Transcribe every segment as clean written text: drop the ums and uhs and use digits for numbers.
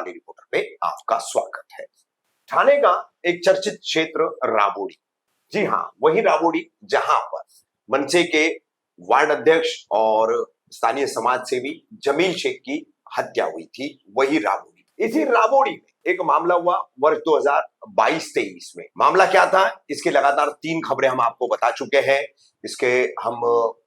हिंदुस्तानी reporter पे आपका स्वागत है। ठाणे का एक चर्चित क्षेत्र राबोडी, जी हाँ वही राबोडी जहां पर मनसे के वार्ड अध्यक्ष और स्थानीय समाज सेवी जमील शेख की हत्या हुई थी, वही राबोडी। इसी राबोडी में एक मामला हुआ वर्ष 2022-23 में। मामला क्या था, इसके लगातार 3 खबरें हम आपको बता चुके हैं। इसके हम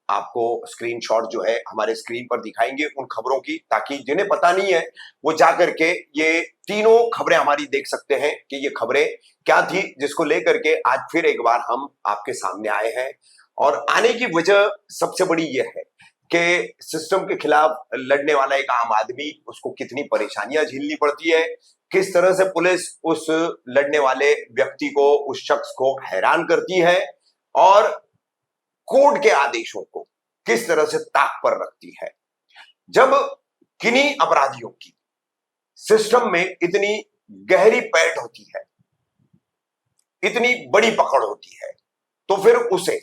आपको स्क्रीनशॉट जो है हमारे स्क्रीन पर दिखाएंगे उन खबरों की, ताकि जिन्हें पता नहीं है वो जा करके ये तीनों खबरें हमारी देख सकते हैं कि ये खबरें क्या थी, जिसको लेकर के आज फिर एक बार हम आपके सामने आए हैं। और आने की वजह सबसे बड़ी यह है कि सिस्टम के खिलाफ लड़ने वाला एक आम आदमी, उसको कितनी परेशानियां झेलनी पड़ती है, किस तरह से पुलिस उस लड़ने वाले व्यक्ति को, उस शख्स को हैरान करती है और कोर्ट के आदेशों को किस तरह से ताक पर रखती है। जब किन्हीं अपराधियों की सिस्टम में इतनी गहरी पैठ होती है, इतनी बड़ी पकड़ होती है, तो फिर उसे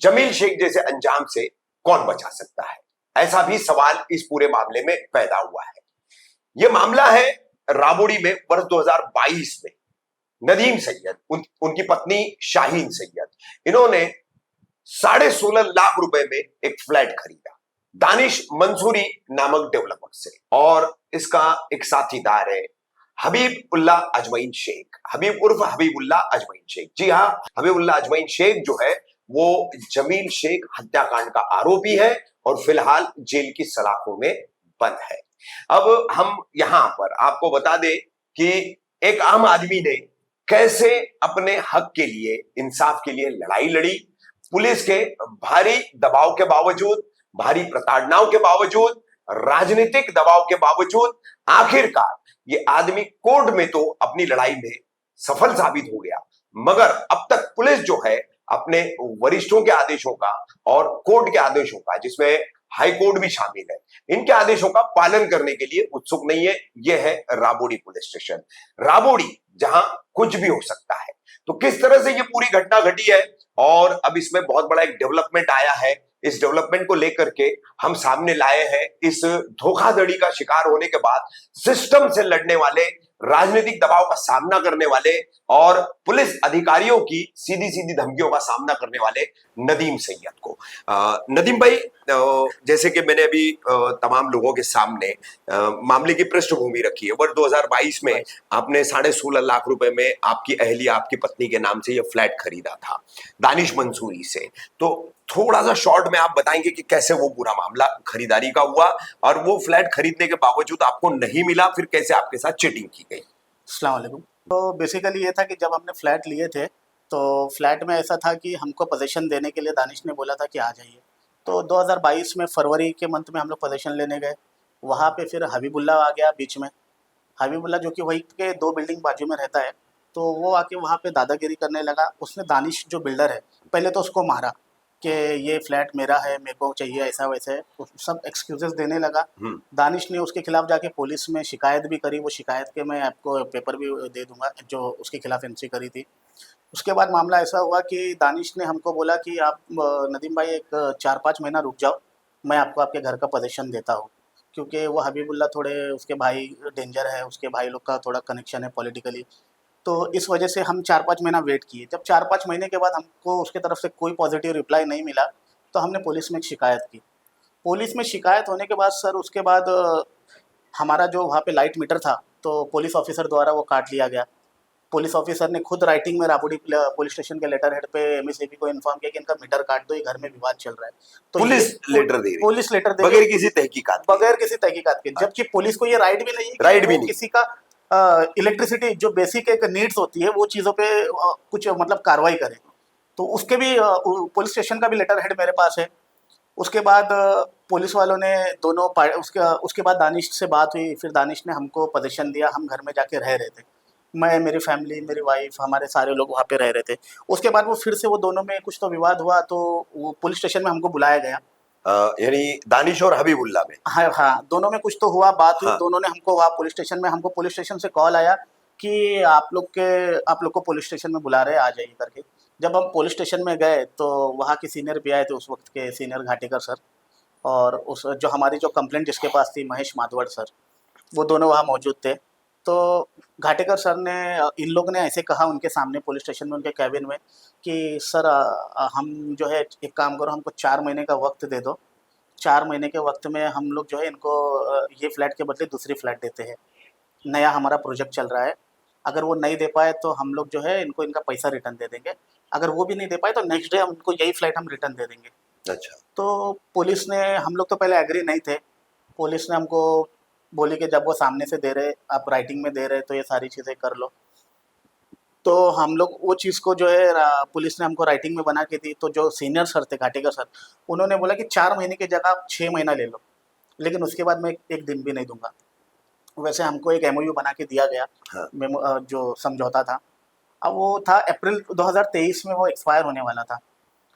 जमील शेख जैसे अंजाम से कौन बचा सकता है, ऐसा भी सवाल इस पूरे मामले में पैदा हुआ है। यह मामला है राबोडी में वर्ष 2022 में। नदीम सैयद, उनकी पत्नी शाहीन सैयद, इन्होंने 16.5 लाख रुपए में एक फ्लैट खरीदा दानिश मंसूरी नामक डेवलपर से, और इसका एक साथीदार है हबीबुल्लाह अजमैन शेख, हबीब उर्फ हबीबुल्लाह अजमैन शेख। जी हाँ, हबीबुल्लाह अजमैन शेख जो है वो जमील शेख हत्याकांड का आरोपी है और फिलहाल जेल की सलाखों में बंद है। अब हम यहां पर आपको बता दें कि एक आम आदमी ने कैसे अपने हक के लिए, इंसाफ के लिए लड़ाई लड़ी। पुलिस के भारी दबाव के बावजूद, भारी प्रताड़नाओं के बावजूद, राजनीतिक दबाव के बावजूद आखिरकार ये आदमी कोर्ट में तो अपनी लड़ाई में सफल साबित हो गया, मगर अब तक पुलिस जो है अपने वरिष्ठों के आदेशों का और कोर्ट के आदेशों का, जिसमें हाई कोर्ट भी शामिल है, इनके आदेशों का पालन करने के लिए उत्सुक नहीं है। यह है राबोडी पुलिस स्टेशन, राबोडी जहां कुछ भी हो सकता है। तो किस तरह से ये पूरी घटना घटी है और अब इसमें बहुत बड़ा एक डेवलपमेंट आया है, इस डेवलपमेंट को लेकर के हम सामने लाए हैं। इस धोखाधड़ी का शिकार होने के बाद सिस्टम से लड़ने वाले, राजनीतिक दबाव का सामना करने वाले और पुलिस अधिकारियों की सीधी सीधी धमकियों का सामना करने वाले नदीम सैयद को। नदीम भाई, जैसे कि मैंने अभी तमाम लोगों के सामने मामले की पृष्ठभूमि रखी है, वर्ष 2022 में आपने 16.5 लाख रुपए में आपकी अहलिया, आपकी पत्नी के नाम से यह फ्लैट खरीदा था दानिश मंसूरी से। तो थोड़ा सा शॉर्ट में आप बताएंगे कि कैसे वो पूरा मामला खरीदारी का हुआ और वो फ्लैट खरीदने के बावजूद आपको नहीं मिला, फिर कैसे आपके साथ चीटिंग की गई। अस्सलाम वालेकुम। तो बेसिकली ये था कि जब हमने फ्लैट लिए थे तो फ्लैट में ऐसा था कि हमको पोजीशन देने के लिए दानिश ने बोला था कि आ जाइए। तो 2022 में फरवरी के मंथ में हम लोग पोजीशन लेने गए। वहाँ पे फिर हबीबुल्लाह आ गया बीच में। हबीबुल्लाह जो कि वही के 2 बिल्डिंग बाजू में रहता है, तो वो आके वहाँ पे दादागिरी करने लगा। उसने दानिश जो बिल्डर है, पहले तो उसको मारा कि ये फ्लैट मेरा है, मेरे को चाहिए, ऐसा वैसे सब एक्सक्यूजेस देने लगा। दानिश ने उसके खिलाफ जाके पुलिस में शिकायत भी करी। वो शिकायत के मैं आपको पेपर भी दे दूंगा जो उसके खिलाफ एंट्री करी थी। उसके बाद मामला ऐसा हुआ कि दानिश ने हमको बोला कि आप नदीम भाई एक 4-5 महीना रुक जाओ, मैं आपको आपके घर का पोजीशन देता हूँ। क्योंकि वो हबीबुल्लाह थोड़े, उसके भाई डेंजर है, उसके भाई लोग का थोड़ा कनेक्शन है पॉलिटिकली। तो इस वजह से हम 4-5 महीना वेट किए। जब 4-5 महीने के बाद हमको उसके तरफ से कोई पॉजिटिव रिप्लाई नहीं मिला, तो हमने पुलिस में शिकायत की। पुलिस में शिकायत होने के बाद सर, उसके बाद हमारा जो वहाँ पे लाइट मीटर था, तो पुलिस ऑफिसर द्वारा वो काट लिया गया। पुलिस ऑफिसर ने खुद राइटिंग में राबोडी पुलिस स्टेशन के लेटर हेड पे एमएसएबी को इन्फॉर्म किया कि इनका मीटर काट दो, ये घर में विवाद चल रहा है। तो पुलिस लेटर दे रही, पुलिस लेटर दे बगैर किसी तहकीकात, बगैर किसी तहकीकात के, जबकि पुलिस को ये राइट भी नहीं है, राइट भी नहीं किसी का इलेक्ट्रिसिटी जो बेसिक एक नीड्स होती है वो चीज़ों पे कुछ मतलब कार्रवाई करे। तो उसके भी पुलिस स्टेशन का भी लेटर हेड मेरे पास है। उसके बाद पुलिस वालों ने दोनों उसके बाद दानिश से बात हुई। फिर दानिश ने हमको पोजीशन दिया, हम घर में जाके रह रहे थे। मैं, मेरी फैमिली, मेरी वाइफ, हमारे सारे लोग वहाँ पे रह रहे थे। उसके बाद वो फिर से वो दोनों में कुछ तो विवाद हुआ, तो वो पुलिस स्टेशन में हमको बुलाया गया। यानी दानिश और हबीबुल्लाह में, हाँ हाँ, दोनों में कुछ तो हुआ, बात हुई। हाँ। दोनों ने हमको वहाँ पुलिस स्टेशन में, हमको पुलिस स्टेशन से कॉल आया कि आप लोग को पुलिस स्टेशन में बुला रहे हैं, आ जाइए करके। जब हम पुलिस स्टेशन में गए तो वहाँ के सीनियर भी आए थे, उस वक्त के सीनियर घाटेकर सर, और उस जो हमारी जो कंप्लेंट जिसके पास थी, महेश माधवड़ सर। वो दोनों वहाँ मौजूद थे। तो घाटेकर सर ने इन लोगों ने ऐसे कहा उनके सामने पुलिस स्टेशन में, उनके कैबिन में, कि सर हम जो है एक काम करो, हमको 4 महीने का वक्त दे दो। 4 महीने के वक्त में हम लोग जो है इनको ये फ्लैट के बदले दूसरी फ्लैट देते हैं। नया हमारा प्रोजेक्ट चल रहा है। अगर वो नहीं दे पाए तो हम लोग जो है इनको इनका पैसा रिटर्न दे देंगे। अगर वो भी नहीं दे पाए तो नेक्स्ट डे हम उनको यही फ्लैट हम रिटर्न दे देंगे। अच्छा। तो पुलिस ने, हम लोग तो पहले एग्री नहीं थे। पुलिस ने हमको बोली कि जब वो सामने से दे रहे, आप राइटिंग में दे रहे, तो ये सारी चीज़ें कर लो। तो हम लोग वो चीज़ को जो है पुलिस ने हमको राइटिंग में बना के दी। तो जो सीनियर सर थे, घाटेकर सर, उन्होंने बोला कि 4 महीने की जगह आप 6 महीना ले लो, लेकिन उसके बाद मैं एक दिन भी नहीं दूंगा। वैसे हमको एक एमओयू बना के दिया गया, हाँ। जो समझौता था। अब वो था अप्रैल 2023 में वो एक्सपायर होने वाला था।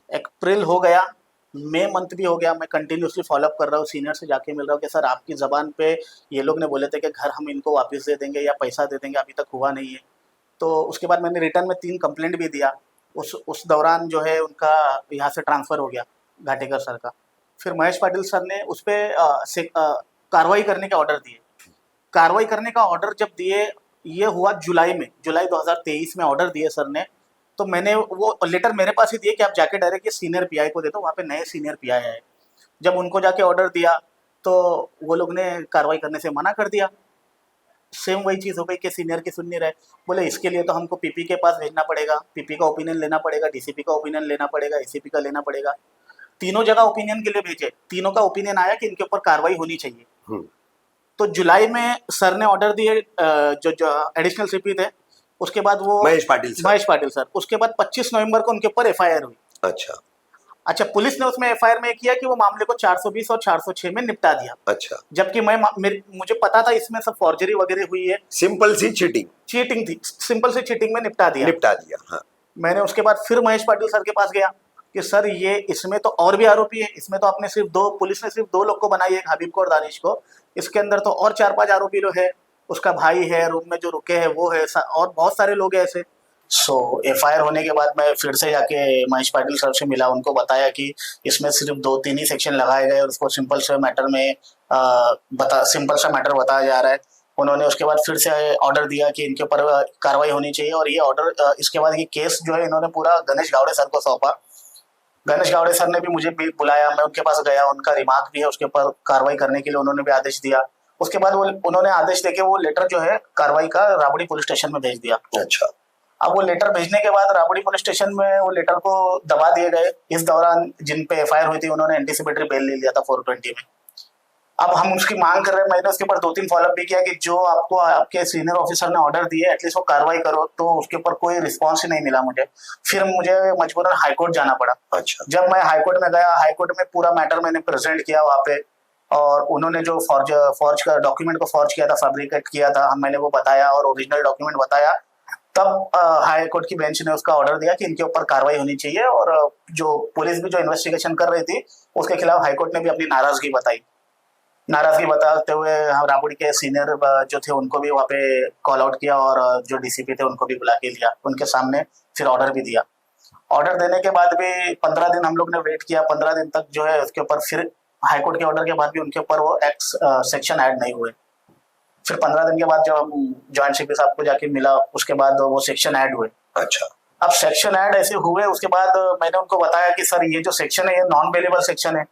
अप्रैल हो गया, मई मंथ भी हो गया, मैं कंटिन्यूअसली फॉलोअप कर रहा हूँ, सीनियर से जाके मिल रहा हूँ कि सर आपकी ज़बान पे ये लोग ने बोले थे कि घर हम इनको वापस दे देंगे या पैसा दे देंगे, अभी तक हुआ नहीं है। तो उसके बाद मैंने रिटर्न में 3 कंप्लेंट भी दिया। उस दौरान जो है उनका यहाँ से ट्रांसफ़र हो गया, घाटेकर सर का। फिर महेश पाटिल सर ने उस पर कार्रवाई करने के ऑर्डर दिए। कार्रवाई करने का ऑर्डर जब दिए, ये हुआ जुलाई में, जुलाई 2023 में ऑर्डर दिए सर ने। तो मैंने वो लेटर मेरे पास ही दिए कि आप जाके डायरेक्ट ये सीनियर पीआई को दे दो, वहाँ पे नए सीनियर पीआई आए। जब उनको जाके ऑर्डर दिया तो वो लोग ने कार्रवाई करने से मना कर दिया। सेम वही चीज़ हो गई कि सीनियर की सुन नहीं रहे। बोले इसके लिए तो हमको पीपी के पास भेजना पड़ेगा, पीपी का ओपिनियन लेना पड़ेगा, डीसीपी का ओपिनियन लेना पड़ेगा, एसीपी का लेना पड़ेगा। तीनों जगह ओपिनियन के लिए भेजे, तीनों का ओपिनियन आया कि इनके ऊपर कार्रवाई होनी चाहिए। तो जुलाई में सर ने ऑर्डर दिए, जो एडिशनल सीपी थे, उसके बाद वो महेश पाटिल सर। उसके बाद 25 नवंबर को उनके ऊपर एफआईआर हुई। अच्छा, पुलिस ने उसमें एफआईआर में किया कि वो मामले को 420 और 406 में निपटा दिया। अच्छा। जबकि मुझे पता था इसमें सब फॉर्जरी वगैरह हुई है, सिंपल सी चीटिंग थी, सिंपल सी चीटिंग में निपटा दिया। हाँ। मैंने उसके बाद फिर महेश पाटिल सर के पास गया कि सर ये इसमें तो और भी आरोपी है, इसमें तो आपने पुलिस ने सिर्फ 2 लोग को बनाई है, एक हबीब को और दानिश को। इसके अंदर तो और 4-5 आरोपी लोग है, उसका भाई है, रूम में जो रुके हैं वो है, और बहुत सारे लोग हैं ऐसे। एफआईआर होने के बाद मैं फिर से जाके महेश पाटिल सर से मिला, उनको बताया कि इसमें सिर्फ 2-3 ही सेक्शन लगाए गए और उसको सिंपल सा मैटर बताया जा रहा है। उन्होंने उसके बाद फिर से ऑर्डर दिया कि इनके ऊपर कार्रवाई होनी चाहिए। और ये ऑर्डर, इसके बाद ये केस जो है इन्होंने पूरा गणेश गावड़े सर को सौंपा। गणेश गावड़े सर ने भी मुझे भी बुलाया, मैं उनके पास गया, उनका रिमार्क भी है उसके ऊपर, कार्रवाई करने के लिए उन्होंने भी आदेश दिया। उसके बाद उन्होंने आदेश देके वो लेटर जो है कार्रवाई का राबड़ी पुलिस स्टेशन में भेज दिया। अच्छा। अब वो लेटर भेजने के बाद राबड़ी पुलिस स्टेशन में वो लेटर को दबा दिए गए। इस दौरान जिन पे एफआईआर हुई थी उन्होंने एंटीसिपेटरी बेल ले लिया था 420 में। अब हम उसकी मांग कर रहे हैं, मैंने उसके ऊपर 2-3 फॉलोअप भी किया कि जो आपको आपके सीनियर ऑफिसर ने ऑर्डर दिए एटलीस्ट वो कार्रवाई करो, तो उसके ऊपर कोई रिस्पॉन्स ही नहीं मिला मुझे। फिर मुझे मजबूरन हाईकोर्ट जाना पड़ा। अच्छा। जब मैं हाईकोर्ट में गया, हाईकोर्ट में पूरा मैटर मैंने प्रेजेंट किया वहाँ पे, और उन्होंने जो फॉर्ज का डॉक्यूमेंट को फॉर्ज किया था, फैब्रिकेट किया था, मैंने वो बताया और ओरिजिनल डॉक्यूमेंट बताया। तब हाई कोर्ट की बेंच ने उसका ऑर्डर दिया कि इनके ऊपर कार्रवाई होनी चाहिए। और जो पुलिस भी जो इन्वेस्टिगेशन कर रही थी उसके खिलाफ हाईकोर्ट ने भी अपनी नाराजगी बताते हुए राबड़ी के सीनियर जो थे उनको भी वहाँ पे कॉल आउट किया और जो डीसीपी थे उनको भी बुला के लिया, उनके सामने फिर ऑर्डर भी दिया। ऑर्डर देने के बाद भी 15 दिन हम लोग ने वेट किया। 15 दिन तक जो है उसके ऊपर फिर हाईकोर्ट के ऑर्डर के बाद भी उनके ऊपर वो सेक्शन ऐड नहीं हुए। फिर 15 दिन के बाद जब हम जॉइंट सीपी साहब को जाके मिला, उसके बाद वो सेक्शन ऐड हुए। अच्छा। अब सेक्शन ऐड ऐसे हुए, उसके बाद मैंने उनको बताया कि सर ये जो सेक्शन है ये नॉन बेलेबल सेक्शन है,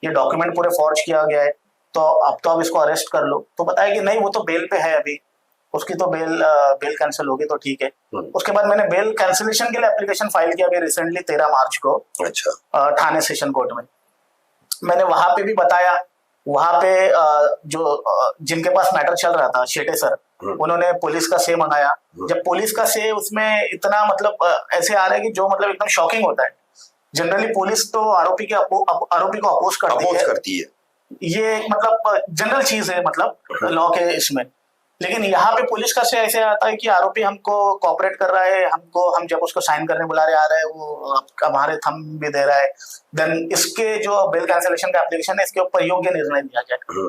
ये डॉक्यूमेंट पूरे फॉर्ज किया गया है, तो अब इसको अरेस्ट कर लो। तो बताया कि नहीं वो तो बेल पे है अभी, उसकी तो बेल कैंसिल होगी तो ठीक है। उसके बाद मैंने बेल कैंसिलेशन के लिए एप्लीकेशन फाइल किया अभी रिसेंटली 13 मार्च को। अच्छा। थाने सेशन कोर्ट में मैंने वहां पे भी बताया। वहां पे जो जिनके पास मैटर चल रहा था, शेटे सर, उन्होंने पुलिस का से मंगाया। जब पुलिस का से उसमें इतना मतलब ऐसे आ रहा है कि जो मतलब एकदम शॉकिंग होता है। जनरली पुलिस तो आरोपी को अपोज करती है। ये एक मतलब जनरल चीज है मतलब लॉ के इसमें। लेकिन यहाँ पे पुलिस का से ऐसे आता है कि आरोपी हमको कोऑपरेट कर रहा है, हम जब उसको साइन करने बुला रहे आ रहा है वो हमारे थंब भी दे रहा है, देन इसके जो बेल कैंसिलेशन का एप्लीकेशन है इसके ऊपर योग्य निर्णय लिया जाए।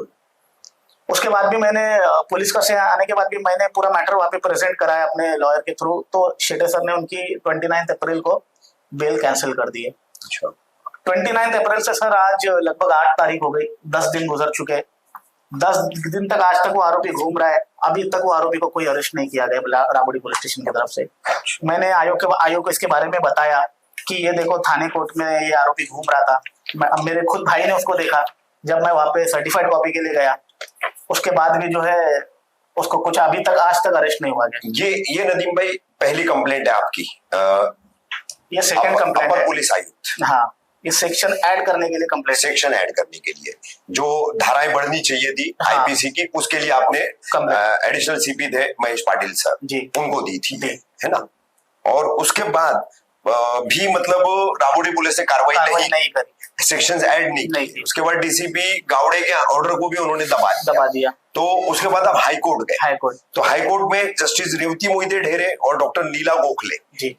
उसके बाद भी मैंने पुलिस का से आने के बाद भी मैंने पूरा मैटर वहाँ पे प्रेजेंट कराया अपने लॉयर के थ्रू। तो शेटे सर ने उनकी 29 अप्रैल को बेल कैंसिल कर दी है। 29 अप्रैल से सर आज लगभग 8 तारीख हो गई, 10 दिन गुजर चुके। 10 दिन तक आज तक वो आरोपी घूम रहा है, अभी तक वो आरोपी को कोई अरेस्ट नहीं किया गया राबड़ी पुलिस स्टेशन की तरफ से। मैंने आयोग को इसके बारे में बताया कि ये देखो थाने कोर्ट में ये आरोपी घूम रहा था। अब मेरे खुद भाई ने उसको देखा, जब मैं वहां पे सर्टिफाइड कॉपी के लिए गया, उसके बाद भी जो है उसको कुछ अभी तक आज तक अरेस्ट नहीं हुआ गया। ये नदीम भाई पहली कंप्लेंट है आपकी? ये सेकंड कंप्लेंट है। पुलिस आयुक्त, हाँ, ये सेक्शन ऐड करने के लिए कंप्लेंट, सेक्शन ऐड करने के लिए जो धाराएं बढ़नी चाहिए थी हाँ, आईपीसी की, उसके लिए आपने एडिशनल सीपी थे महेश पाटिल सर जी, उनको दी थी, है ना? और उसके बाद भी मतलब राबड़ी पुलिस ने कार्रवाई नहीं करी, सेक्शंस ऐड नहीं किए। उसके बाद डीसीपी गावड़े के ऑर्डर को भी उन्होंने दबा दिया। तो उसके बाद आप हाई कोर्ट गए। तो हाई कोर्ट में जस्टिस रेवती मोहिते ढेरे और डॉक्टर नीला गोखले,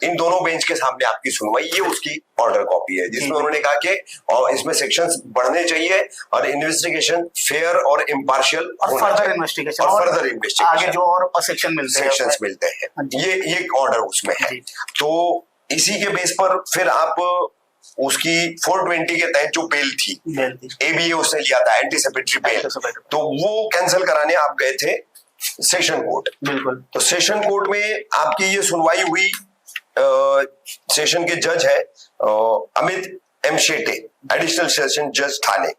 इन दोनों बेंच के सामने आपकी सुनवाई, ये उसकी ऑर्डर कॉपी है जिसमें उन्होंने कहा कि और इसमें सेक्शंस बढ़ने चाहिए और इन्वेस्टिगेशन फेयर और इम्पार्शियल और फर्दर इन्वेस्टिगेशन आगे जो और सेक्शंस मिलते हैं, ये ऑर्डर उसमें है। तो इसी के बेस पर फिर आप उसकी 420 के तहत जो बेल थी एबीए उसने लिया था, एंटीसिपेटरी बेल, तो वो कैंसिल कराने आप गए थे सेशन कोर्ट। बिल्कुल। तो सेशन कोर्ट में आपकी ये सुनवाई हुई। सेशन के जज है Amit M Shete, additional session जज थाने,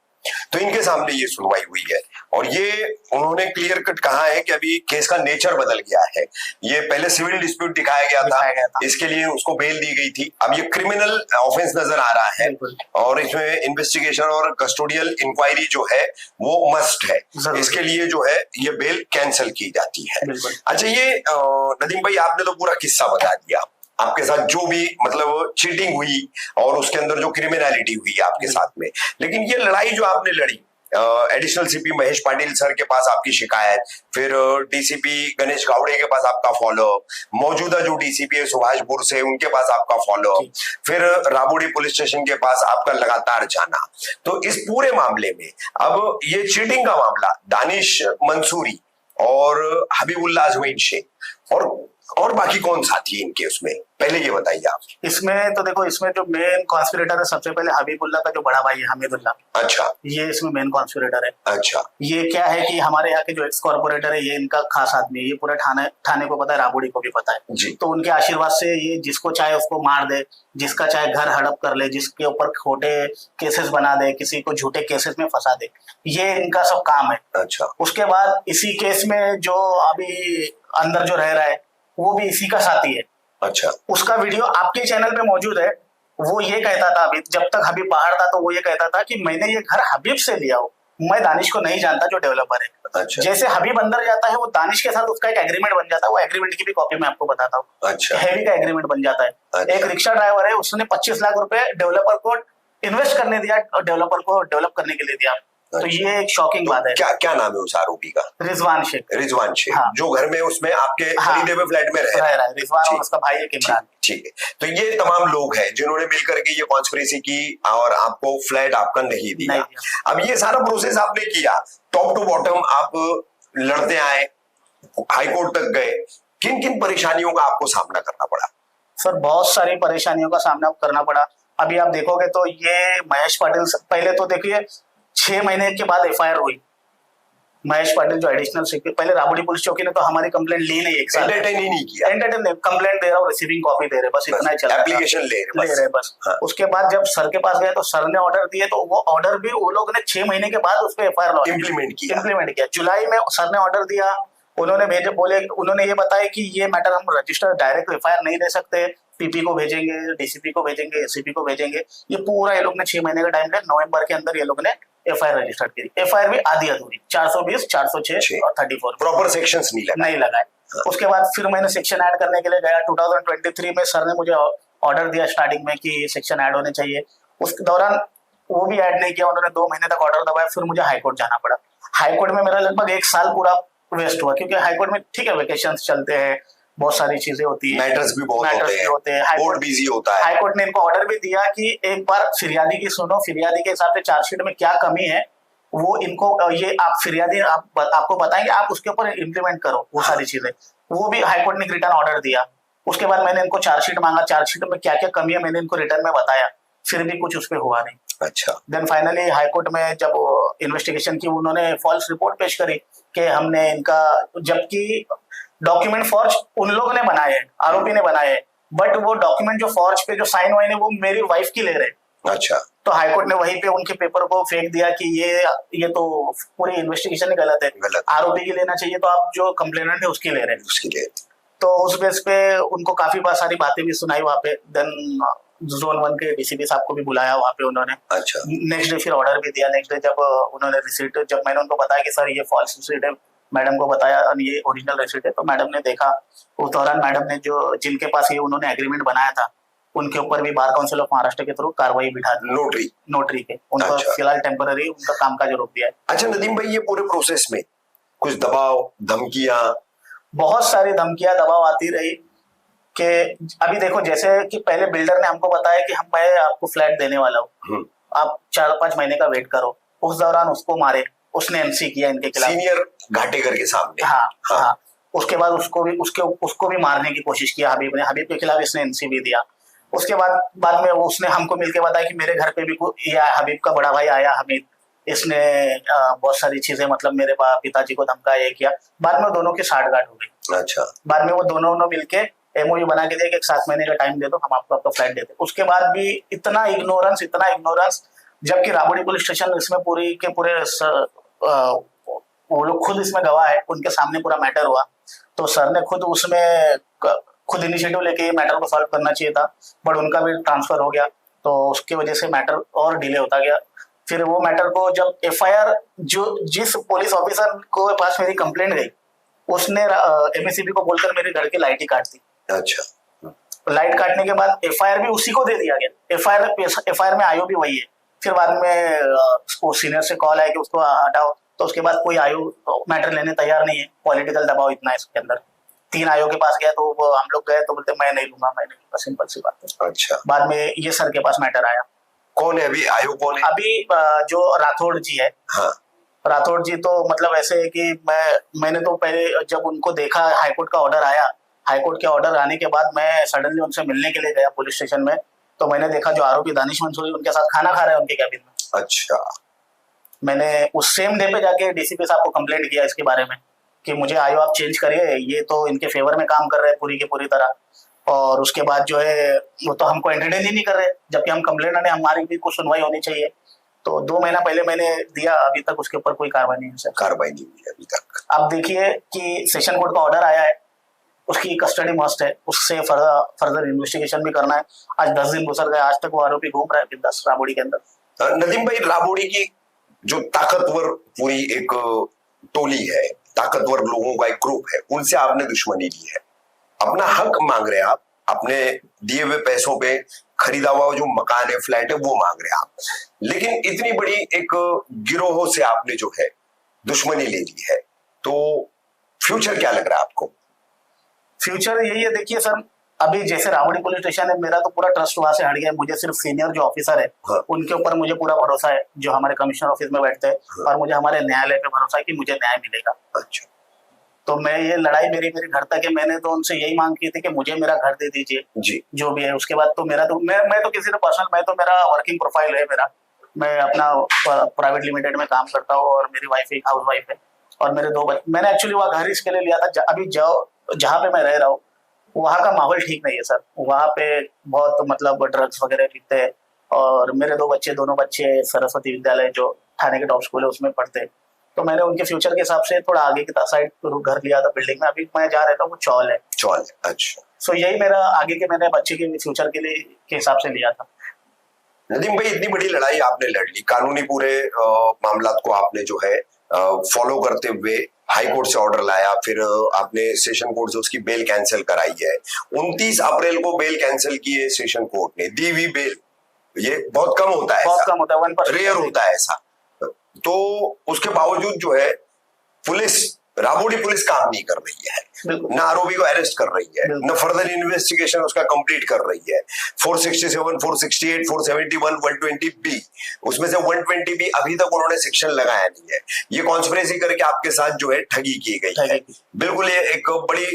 तो इनके सामने ये सुनवाई हुई है और ये उन्होंने क्लियर कट कहा है कि अभी केस का नेचर बदल गया है। ये पहले सिविल डिस्प्यूट दिखाया गया था, इसके लिए उसको बेल दी गई थी, अब ये क्रिमिनल ऑफेंस नजर आ रहा है और इसमें इन्वेस्टिगेशन और कस्टोडियल इंक्वायरी जो है वो मस्ट है, इसके लिए जो है ये बेल कैंसिल की जाती है। अच्छा, ये नदीम भाई आपने तो पूरा किस्सा बता दिया, आपके साथ जो भी मतलब चीटिंग हुई और उसके अंदर जो क्रिमिनलिटी हुई आपके साथ में, लेकिन ये लड़ाई जो आपने लड़ी, additional CP Mahesh Patil sir के पास आपकी शिकायत, फिर डीसीपी गणेश गावड़े के पास आपका फॉलो, मौजूदा जो डीसीपी है सुभाष बुरसे उनके पास आपका फॉलो, फिर राबड़ी पुलिस स्टेशन के पास आपका लगातार जाना, तो इस पूरे मामले में अब ये चीटिंग का मामला दानिश मंसूरी और हबीबुल्लाह अजमीन शेख और बाकी कौन साथी इनके, उसमें पहले ये बताइए आप। इसमें तो देखो, इसमें जो मेन कॉन्स्पिरेटर है सबसे पहले हबीबुल्लाह का जो बड़ा भाई है हमीदुल्लाह। अच्छा, ये इसमें मेन कॉन्स्पिरेटर है। अच्छा, ये क्या है कि हमारे यहाँ के जो एक्स कॉर्पोरेटर है ये इनका खास आदमी है, ये पूरे थाने को पता है, राबड़ी को भी पता है जी। तो उनके आशीर्वाद से ये जिसको चाहे उसको मार दे, जिसका चाहे घर हड़प कर ले, जिसके ऊपर खोटे केसेस बना दे, किसी को झूठे केसेस में फंसा दे, ये इनका सब काम है। अच्छा, उसके बाद इसी केस में जो अभी अंदर जो रह रहा है वो भी इसी का साथी है। अच्छा, उसका वीडियो आपके चैनल पे मौजूद है। वो ये कहता था अभी, जब तक हबीब बाहर था तो वो ये कहता था कि मैंने ये घर हबीब से लिया हो, मैं दानिश को नहीं जानता जो डेवलपर है। अच्छा, जैसे हबीब अंदर जाता है वो दानिश के साथ उसका एक एग्रीमेंट बन जाता है, वो एग्रीमेंट की भी कॉपी मैं आपको बताता हूँ। अच्छा, हैवी का एग्रीमेंट बन जाता है। अच्छा, एक रिक्शा ड्राइवर है, उसने 25 लाख रुपए डेवलपर को इन्वेस्ट करने दिया और डेवलपर को डेवलप करने के लिए दिया। तो ये एक शॉकिंग बात है। क्या नाम है उस आरोपी का? रिजवान शेख। हाँ, जो घर में उसमें आपके खरीदे हुए फ्लैट में रह रहा है, रिजवान और उसका भाई एक इमरान। ठीक है, तो ये तमाम लोग हैं जिन्होंने मिलकर के ये कॉन्स्पिरेसी की और आपको फ्लैट आपका नहीं दिया। अब ये सारा प्रोसेस आपने किया, टॉप टू बॉटम आप लड़ते आए, हाई कोर्ट तक गए, किन किन परेशानियों का आपको सामना करना पड़ा? सर, बहुत सारी परेशानियों का सामना करना पड़ा। अभी आप देखोगे तो ये महेश पाटिल, पहले तो देखिए 6 महीने के बाद एफआईआर हुई। महेश पाटिल जो एडिशनल सेक्रेटरी, पहले राबड़ी पुलिस चौकी ने तो हमारी कंप्लेंट ली नहीं, एक साल एंटरटेन ही नहीं किया। कंप्लेंट दे रहा हूँ, रिसीविंग कॉपी दे रहे, बस इतना ही चला, एप्लीकेशन ले रहे बस। हाँ। उसके बाद जब सर के पास गए तो सर ने ऑर्डर दिए, तो वो ऑर्डर भी वो लोग ने 6 महीने के बाद उस पर एफआईआर इम्प्लीमेंट किया। जुलाई में सर ने ऑर्डर दिया, उन्होंने भेजे, बोले उन्होंने ये बताया कि ये मैटर हम रजिस्टर डायरेक्ट एफआईआर नहीं दे सकते, पीपी को भेजेंगे, डीसीपी को भेजेंगे, एसीपी को भेजेंगे। ये पूरा ये लोग ने 6 महीने का टाइम लिया। नवंबर के अंदर ये लोग ने एफआईआर रजिस्टर्ड की। एफआईआर भी आधी अधूरी, 420, 406 और 34, प्रॉपर सेक्शंस नहीं लगाए। उसके बाद फिर मैंने सेक्शन ऐड करने के लिए गया। 2023 में सर ने मुझे ऑर्डर दिया स्टार्टिंग में कि सेक्शन ऐड होने चाहिए। उस दौरान वो भी ऐड नहीं किया, उन्होंने 2 महीने तक ऑर्डर दबाया। फिर मुझे हाईकोर्ट जाना पड़ा। हाईकोर्ट में मेरा लगभग 1 साल पूरा वेस्ट हुआ, क्योंकि हाईकोर्ट में ठीक है वेकेशन चलते हैं, बहुत सारी चीजें होती है, मैटर्स भी होते हैं, बोर्ड बिजी होता है। हाईकोर्ट ने इनको ऑर्डर भी दिया कि एक बार फिरियादी की सुनो, फिरियादी के हिसाब से चार्जशीट में क्या कमी है वो इनको ये आप फिरियादी आपको बताएंगे, आप उसके ऊपर इम्प्लीमेंट करो वो सारी चीजें। वो भी हाईकोर्ट ने रिटर्न ऑर्डर दिया। उसके बाद मैंने इनको चार्जशीट मांगा, चार्जशीट में क्या क्या कमी है मैंने इनको रिटर्न में बताया, फिर भी कुछ उस पर हुआ नहीं। अच्छा। देन फाइनली हाई कोर्ट में जब इन्वेस्टिगेशन की, उन्होंने फॉल्स रिपोर्ट पेश करी कि हमने इनका, जबकि डॉक्यूमेंट फॉर्ज उन लोगों ने बनाए हैं, आरोपी ने बनाए हैं, बट वो डॉक्यूमेंट जो फॉर्ज पे जो साइन वाइन है वो मेरी वाइफ की ले रहे हैं। अच्छा। तो हाईकोर्ट ने वहीं पे उनके पेपर को फेंक दिया कि ये तो पूरी इन्वेस्टिगेशन ही गलत है, गलत। आरोपी की लेना चाहिए, तो आप जो कंप्लेनेंट है उसकी ले रहे हैं। उसकी ले। तो उस बेस पे उनको काफी बार सारी बातें भी सुनाई वहाँ पे। देन जोन 1 के डीसीपी साहब को भी बुलाया वहाँ पे उन्होंने। अच्छा। नेक्स्ट डे फिर ऑर्डर भी दिया। नेक्स्ट डे जब उन्होंने रिसीट, जब मैंने उनको बताया कि सर ये फॉल्स रिसीट है, मैडम को बताया और ये ओरिजिनल रिसीट है, तो मैडम ने देखा। उस दौरान मैडम ने जो जिनके पास ये उन्होंने एग्रीमेंट बनाया था उनके ऊपर भी बार काउंसिल ऑफ महाराष्ट्र के थ्रू कार्रवाई बिठा दी, नोटरी के उनको। अच्छा। फिलहाल टेम्पररी उनका काम का जो रोक दिया है। अच्छा नदीम भाई, ये पूरे प्रोसेस में कुछ दबाव धमकियां? बहुत सारी धमकियां दबाव आती रही कि अभी देखो, जैसे कि पहले बिल्डर ने हमको बताया कि मैं आपको फ्लैट देने वाला हूँ, आप 4-5 महीने का वेट करो। उस दौरान उसको मारे, उसने एनसी किया इनके खिलाफ, सीनियर घाटेकर के सामने। हाँ। उसके बाद उसको भी मारने की कोशिश किया हबीब ने। हबीब के खिलाफ इसने एनसी भी दिया। उसके बाद में उसने हमको मिलके बताया कि मेरे घर पे भी ये हबीब का बड़ा भाई आया हमीद, इसने बहुत सारी चीजें मतलब मेरे पिताजी को धमकाया, किया। बाद में दोनों की साठगांठ हो गई। अच्छा। बाद में वो दोनों ने मिलके एमओयू बना के दिया कि 7 महीने का टाइम दे दो, हम आपको आपका फ्लैट देते। उसके बाद भी इतना इग्नोरेंस, जबकि राबड़ी पुलिस स्टेशन इसमें पूरी के पूरे वो लोग खुद इसमें गवाह है, उनके सामने पूरा मैटर हुआ। तो सर ने खुद इनिशिएटिव लेके ये मैटर को सॉल्व करना चाहिए था, बट उनका भी ट्रांसफर हो गया, तो उसकी वजह से मैटर और डिले होता गया। फिर वो मैटर को जब एफआईआर, जिस पुलिस ऑफिसर को पास मेरी कंप्लेंट गई, उसने एमएससीबी को बोलकर मेरे घर की लाइट ही काट दी। अच्छा। लाइट काटने के बाद एफआईआर भी उसी को दे दिया गया। एफआईआर में आयो भी वही है। फिर बाद में उसको सीनियर से कॉल आया कि उसको हटाओ, तो उसके बाद कोई आयो मैटर लेने तैयार नहीं है। पॉलिटिकल दबाव इतना है इसके अंदर। 3 आयो के पास गया तो वो हम लोग गए तो बोलते मैं नहीं लूंगा, सिंपल सी बात है। अच्छा। बाद में ये सर के पास मैटर आया। कौन है अभी आयो? कौन है अभी? जो राठौड़ जी है। हाँ। राठौड़ जी तो मतलब ऐसे है कि मैंने तो पहले जब उनको देखा, हाईकोर्ट का ऑर्डर आया, हाईकोर्ट के ऑर्डर आने के बाद मैं सडनली उनसे मिलने के लिए गया पुलिस स्टेशन में। तो मैंने देखा जो आरोपी दानिश मंसूरी उनके साथ खाना खा रहे हैं उनके कैबिन में। अच्छा। मैंने उस सेम डे पे जाके डीसीपी साहब को कंप्लेंट किया इसके बारे में कि मुझे आयो आप चेंज करिए, ये तो इनके फेवर में काम कर रहे हैं पूरी की पूरी तरह। और उसके बाद जो है वो तो हमको एंटरटेन ही नहीं कर रहे, जबकि हम कंप्लेंट आने हमारी भी कुछ सुनवाई होनी चाहिए। तो 2 महीना पहले मैंने दिया, अभी तक उसके ऊपर कोई कार्रवाई नहीं है सर। कार्रवाई नहीं हुई अभी तक। आप देखिए कि सेशन कोर्ट का ऑर्डर आया है, उसकी कस्टडी मस्ट है, उससे फर्दर इन्वेस्टिगेशन भी करना है। आज 10 दिन गुजर गए, आज तक वो आरोपी घूम रहा है बिंदास राबड़ी के अंदर। नदीम भाई, राबड़ी की जो ताकतवर पूरी एक टोली है, ताकतवर लोगों का एक ग्रुप है, उनसे आपने दुश्मनी ली है, अपना हक मांग रहे हैं आप, अपने दिए हुए पैसों पे खरीदा हुआ जो मकान है, फ्लैट है, वो मांग रहे हैं आप। लेकिन इतनी बड़ी एक गिरोह से आपने जो है दुश्मनी ले ली है, तो फ्यूचर क्या लग रहा है आपको? फ्यूचर यही है, देखिए सर, अभी जैसे राबड़ी पुलिस स्टेशन है, मेरा तो पूरा ट्रस्ट वहां से हट गया। मुझे सिर्फ सीनियर जो ऑफिसर है, हाँ। उनके ऊपर मुझे पूरा भरोसा है, जो हमारे कमिश्नर ऑफिस में बैठते हैं। हाँ। और मुझे हमारे न्यायालय पे भरोसा है कि मुझे न्याय मिलेगा। अच्छा। तो मैं ये लड़ाई मेरे घर तक है। मैंने तो उनसे यही मांग की थी कि मुझे मेरा घर दे दीजिए जी, जो भी है। उसके बाद तो मेरा तो मैं तो किसी ने पर्सनल, मैं तो मेरा वर्किंग प्रोफाइल है मेरा, मैं अपना प्राइवेट लिमिटेड में काम करता हूँ और मेरी वाइफ एक हाउस वाइफ है और मेरे 2 बच्चे। मैंने एक्चुअली वहाँ घर इसके लिए लिया था, अभी जहाँ पे मैं रह रहा हूँ वहाँ का माहौल ठीक नहीं है सर। वहाँ पे बहुत मतलब ड्रग्स वगैरह पीते हैं और मेरे 2 बच्चे, दोनों बच्चे सरस्वती विद्यालय जो थाने के टॉप स्कूल है उसमें पढ़ते हैं। तो मैंने उनके फ्यूचर के हिसाब से थोड़ा आगे की साइड घर लिया था बिल्डिंग में। अभी मैं जहाँ रहता हूँ वो चौल है। अच्छा। सो यही मेरा आगे के मैंने बच्चे के फ्यूचर के लिए के हिसाब से लिया था। नदीम भाई, इतनी बड़ी लड़ाई आपने लड़ ली, कानूनी पूरे मामला को आपने जो है फॉलो करते हुए हाई कोर्ट से ऑर्डर लाया, फिर आपने सेशन कोर्ट से उसकी बेल कैंसिल कराई है। 29 अप्रैल को बेल कैंसिल की है सेशन कोर्ट ने, दी हुई बेल। ये बहुत कम होता है, 1% रेयर होता है ऐसा। तो उसके बावजूद जो है पुलिस राबोडी पुलिस काम नहीं कर रही है, बिल्कुल। न आरोपी को अरेस्ट कर रही है, बिल्कुल। न फर्दर इन्वेस्टिगेशन उसका कंप्लीट कर रही है। 467, 468, 471, 120 बी, उसमें से 120 बी अभी तक उन्होंने सेक्शन लगाया नहीं है। ये कॉन्स्पिरेसी करके आपके साथ जो है ठगी की गई है। बिल्कुल ये एक बड़ी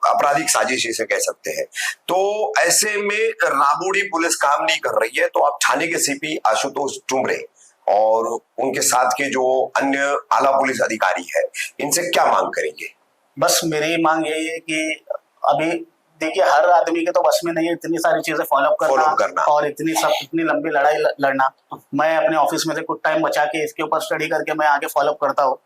आपराधिक साजिश इसे कह सकते हैं। तो ऐसे में राबोडी पुलिस काम नहीं कर रही है, तो आप थाने के सीपी आशुतोष टुमरे और उनके साथ के जो अन्य आला पुलिस अधिकारी है, इनसे क्या मांग करेंगे? बस मेरी मांग यही है कि अभी देखिए, हर आदमी के तो बस में नहीं है इतनी सारी चीजें फॉलो करना और इतनी लंबी लड़ाई लड़ना। मैं अपने ऑफिस में से कुछ टाइम बचा के इसके ऊपर स्टडी करके मैं आगे फॉलो करता हूँ।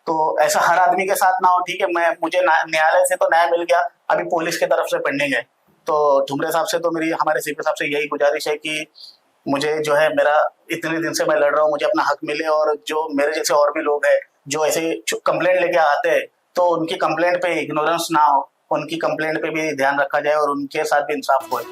तो ऐसा हर आदमी के साथ ना हो। ठीक है, मुझे न्यायालय से तो न्याय मिल गया, अभी पुलिस की तरफ से पेंडिंग है। तो ठुमरे साहब से तो मेरी, हमारे सीपी साहब से यही गुजारिश है कि मुझे जो है, मेरा इतने दिन से मैं लड़ रहा हूँ, मुझे अपना हक मिले। और जो मेरे जैसे और भी लोग हैं जो ऐसे कंप्लेंट लेके आते हैं, तो उनकी कंप्लेंट पे इग्नोरेंस ना हो, उनकी कंप्लेंट पे भी ध्यान रखा जाए और उनके साथ भी इंसाफ होए।